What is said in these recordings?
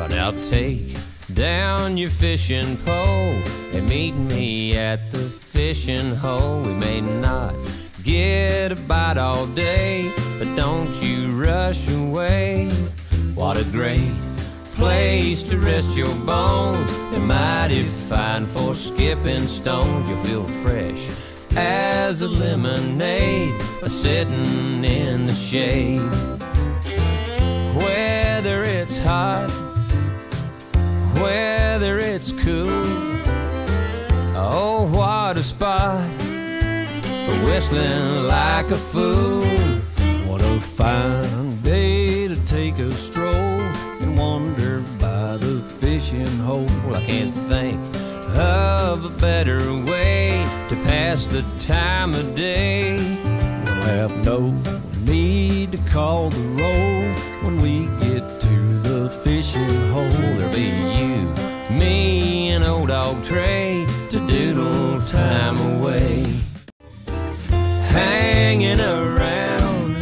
Now take down your fishing pole and meet me at the fishing hole. We may not get a bite all day, but don't you rush away. What a great place to rest your bones, and mighty fine for skipping stones. You'll feel fresh as a lemonade by sitting in the shade. Whether it's hot, whether it's cool, oh, what a spot for whistling like a fool. What a fine day to take a stroll and wander by the fishing hole. I can't think of a better way to pass the time of day. We'll have no need to call the roll when we get to the fishing hole. There'll be you, me, and old dog Trey to doodle time away. Hanging around,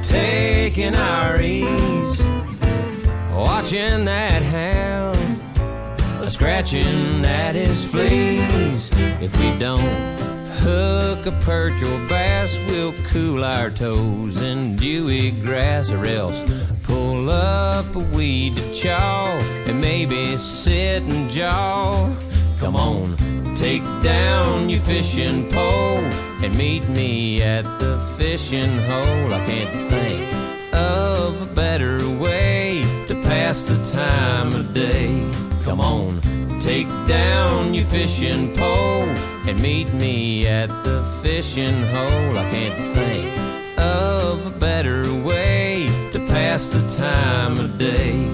taking our ease, watching that hound scratching at his fleas. If we don't hook a perch or bass, we'll cool our toes in dewy grass, or else pull up a weed to chaw and maybe sit and jaw. Come on, take down your fishing pole and meet me at the fishing hole. I can't think of a better way to pass the time of day. Come on, take down your fishing pole and meet me at the fishing hole. I can't think of a better way to pass the time of day.